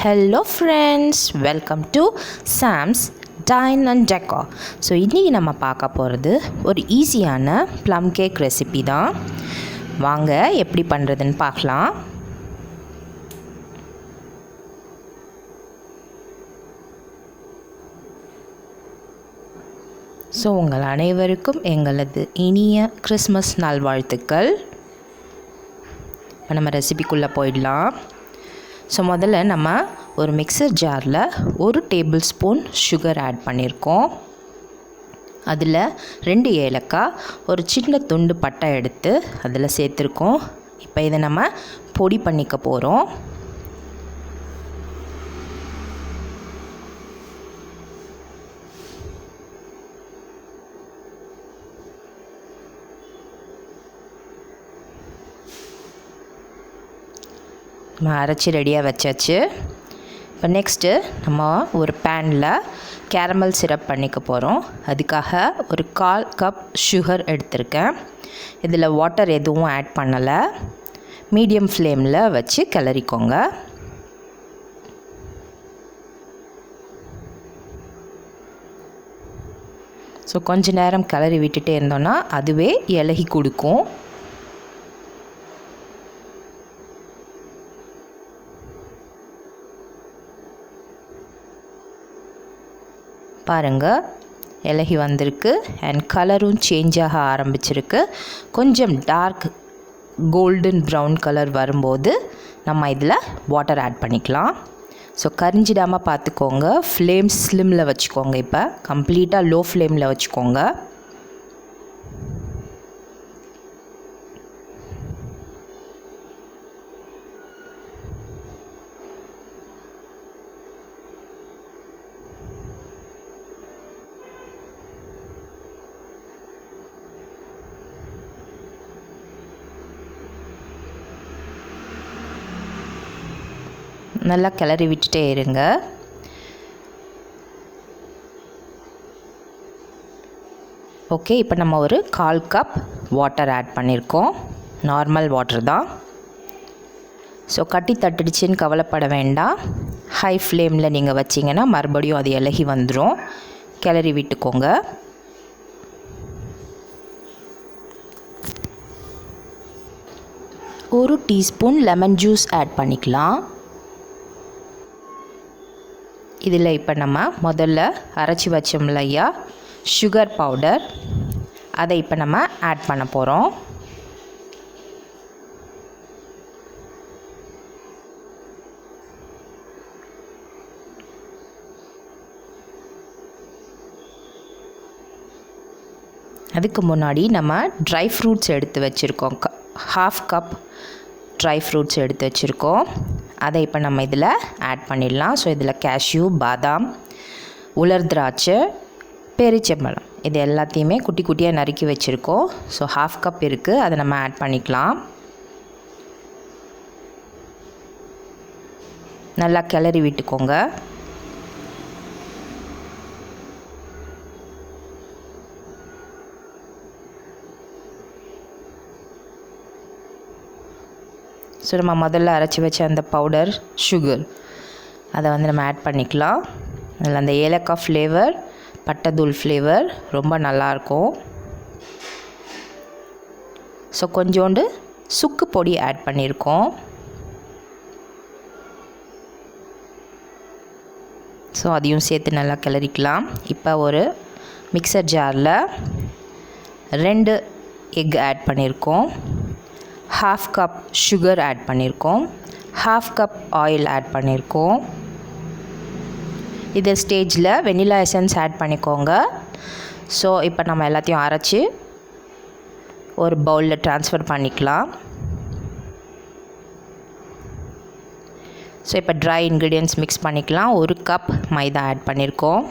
Hello friends, welcome to Sam's Dine and Decor. So இன்றைக்கி நம்ம பார்க்க போகிறது ஒரு ஈஸியான ப்ளம் கேக் ரெசிபி தான். வாங்க எப்படி பண்ணுறதுன்னு பார்க்கலாம். ஸோ உங்கள் அனைவருக்கும் எங்களது இனிய கிறிஸ்மஸ் நல்வாழ்த்துக்கள். இப்போ நம்ம ரெசிபிக்குள்ளே போயிடலாம். ஸோ முதல்ல நம்ம ஒரு மிக்சர் ஜாரில் 1 டேபிள் ஸ்பூன் சுகர் ஆட் பண்ணியிருக்கோம். அதில் 2 ஏலக்காய், ஒரு சின்ன துண்டு பட்டை எடுத்து அதில் சேர்த்துருக்கோம். இப்போ இதை நம்ம பொடி பண்ணிக்க போகிறோம். நம்ம அரைச்சி ரெடியாக வச்சாச்சு. இப்போ நெக்ஸ்ட்டு நம்ம ஒரு பேனில் கேரமல் சிரப் பண்ணிக்க போகிறோம். அதுக்காக ஒரு 1/4 கப் சுகர் எடுத்திருக்கேன். இதில் வாட்டர் எதுவும் ஆட் பண்ணலை. மீடியம் ஃப்ளேமில் வச்சு கிளறிக்கோங்க. ஸோ கொஞ்ச நேரம் கிளறி விட்டுட்டே இருந்தோன்னா அதுவே இலகி கொடுக்கும். பாருங்கள், இலகி வந்திருக்கு அண்ட் கலரும் சேஞ்ச் ஆக ஆரம்பிச்சிருக்கு. கொஞ்சம் டார்க் கோல்டன் ப்ரௌன் கலர் வரும்போது நம்ம இதில் வாட்டர் ஆட் பண்ணிக்கலாம். ஸோ கரிஞ்சிடாமல் பார்த்துக்கோங்க. ஃப்ளேம் ஸ்லிம்மில் வச்சுக்கோங்க. இப்போ கம்ப்ளீட்டாக லோ ஃப்ளேமில் வச்சுக்கோங்க. நல்லா கிளறி விட்டுட்டே இருங்க. ஓகே, இப்போ நம்ம ஒரு 1/4 கப் வாட்டர் ஆட் பண்ணியிருக்கோம். நார்மல் வாட்டர் தான். ஸோ கட்டி தட்டுடுச்சின்னு கவலைப்பட வேண்டாம். ஹை ஃப்ளேமில் நீங்கள் வச்சிங்கன்னா மறுபடியும் அது இலகி வந்துடும். கிளறி விட்டுக்கோங்க. ஒரு டீஸ்பூன் லெமன் ஜூஸ் ஆட் பண்ணிக்கலாம். இதில் இப்போ நம்ம முதல்ல அரைச்சி வச்சோம் இல்லையா சுகர் பவுடர், அதை இப்போ நம்ம ஆட் பண்ண போகிறோம். அதுக்கு முன்னாடி நம்ம ட்ரை ஃப்ரூட்ஸ் எடுத்து வச்சுருக்கோம். 1/2 கப் ட்ரை ஃப்ரூட்ஸ் எடுத்து வச்சுருக்கோம். அதை இப்போ நம்ம இதில் ஆட் பண்ணிடலாம். ஸோ இதில் கேஷ்யூ, பாதாம், உலர் திராட்சை, பேரிச்சம்பழம், இது எல்லாத்தையுமே குட்டி குட்டியாக நறுக்கி வச்சுருக்கோம். ஸோ 1/2 கப் இருக்குது, அதை நம்ம ஆட் பண்ணிக்கலாம். நல்லா கிளறி விட்டுக்கோங்க. ஸோ நம்ம முதல்ல அரைச்சி வச்ச அந்த பவுடர் சுகர் அதை வந்து நம்ம ஆட் பண்ணிக்கலாம். அதில் அந்த ஏலக்காய் ஃப்ளேவர், பட்டைத்தூள் ஃப்ளேவர் ரொம்ப நல்லாயிருக்கும். ஸோ கொஞ்சோண்டு சுக்கு பொடி ஆட் பண்ணியிருக்கோம். ஸோ அதையும் சேர்த்து நல்லா கிளறிக்கலாம். இப்போ ஒரு மிக்சர் ஜாரில் 2 எக் ஆட் பண்ணியிருக்கோம். 1/2 கப் சுகர் ஆட் பண்ணியிருக்கோம். 1/2 கப் ஆயில் ஆட் பண்ணியிருக்கோம். இது ஸ்டேஜில் வெண்ணிலா எசன்ஸ் ஆட் பண்ணிக்கோங்க. ஸோ இப்போ நம்ம எல்லாத்தையும் அரைச்சி ஒரு பவுலில் ட்ரான்ஸ்ஃபர் பண்ணிக்கலாம். ஸோ இப்போ ட்ரை இன்க்ரீடியன்ட்ஸ் மிக்ஸ் பண்ணிக்கலாம். 1 கப் மைதா ஆட் பண்ணியிருக்கோம்.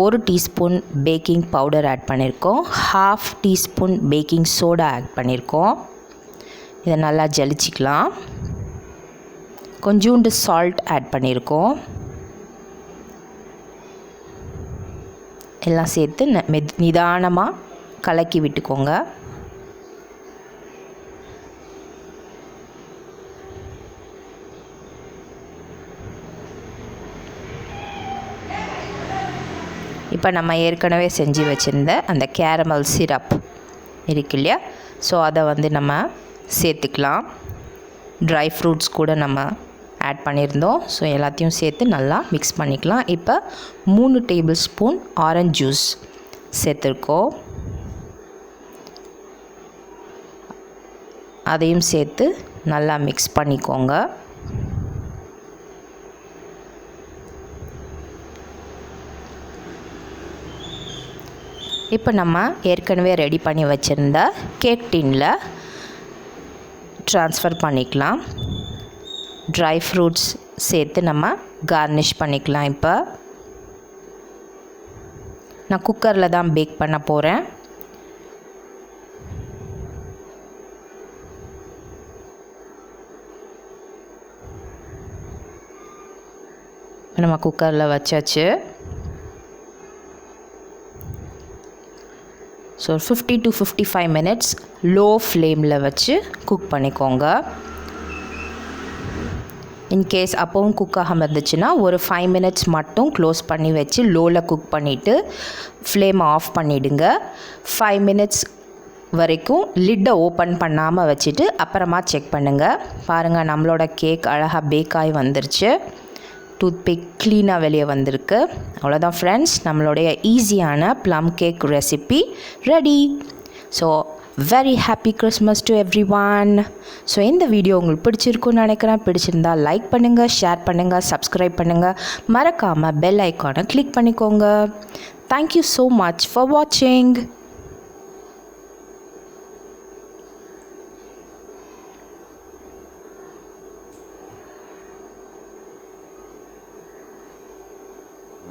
ஒரு டீஸ்பூன் பேக்கிங் பவுடர் ஆட் பண்ணியிருக்கோம். 1/2 டீஸ்பூன் பேக்கிங் சோடா ஆட் பண்ணியிருக்கோம். இதை நல்லா ஜலிச்சிக்கலாம். கொஞ்சோண்டு சால்ட் ஆட் பண்ணியிருக்கோம். எல்லாம் சேர்த்து நிதானமாக கலக்கி விட்டுக்கோங்க. இப்போ நம்ம ஏற்கனவே செஞ்சு வச்சுருந்த அந்த கேரமல் சிரப் இருக்கு இல்லையா, ஸோ அதை வந்து நம்ம சேர்த்துக்கலாம். ட்ரை ஃப்ரூட்ஸ் கூட நம்ம ஆட் பண்ணியிருந்தோம். ஸோ எல்லாத்தையும் சேர்த்து நல்லா மிக்ஸ் பண்ணிக்கலாம். இப்போ 3 டேபிள் ஸ்பூன் ஆரஞ்ச் ஜூஸ் சேர்த்துருக்கோம். அதையும் சேர்த்து நல்லா மிக்ஸ் பண்ணிக்கோங்க. இப்போ நம்ம ஏற்கனவே ரெடி பண்ணி வச்சுருந்த கேக் டின்னில் ட்ரான்ஸ்ஃபர் பண்ணிக்கலாம். ட்ரை ஃப்ரூட்ஸ் சேர்த்து நம்ம கார்னிஷ் பண்ணிக்கலாம். இப்போ நான் குக்கரில் தான் பேக் பண்ண போகிறேன். நம்ம குக்கரில் வச்சாச்சு. ஸோ 50 to 55 மினிட்ஸ் லோ ஃப்ளேமில் வச்சு குக் பண்ணிக்கோங்க. இன்கேஸ் அப்போவும் குக் ஆகாமல் இருந்துச்சுன்னா ஒரு 5 மினிட்ஸ் மட்டும் க்ளோஸ் பண்ணி வச்சு லோவில் குக் பண்ணிவிட்டு ஃப்ளேமை ஆஃப் பண்ணிவிடுங்க. 5 மினிட்ஸ் வரைக்கும் லிட்டை ஓப்பன் பண்ணாமல் வச்சுட்டு அப்புறமா செக் பண்ணுங்கள். பாருங்கள், நம்மளோட கேக் அழகாக பேக் ஆகி வந்துருச்சு. டூத்பிக் க்ளீனாக வெளியே வந்திருக்கு. அவ்வளோதான் ஃப்ரெண்ட்ஸ், நம்மளுடைய ஈஸியான plum cake recipe ready. So very happy Christmas to everyone. So இந்த வீடியோ உங்களுக்கு பிடிச்சிருக்குன்னு நினைக்கிறேன். பிடிச்சிருந்தா லைக் பண்ணுங்கள், ஷேர் பண்ணுங்கள், சப்ஸ்கிரைப் பண்ணுங்கள். மறக்காமல் பெல் ஐக்கானை கிளிக் பண்ணிக்கோங்க. தேங்க்யூ ஸோ மச் ஃபார் வாட்சிங்.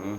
Mm.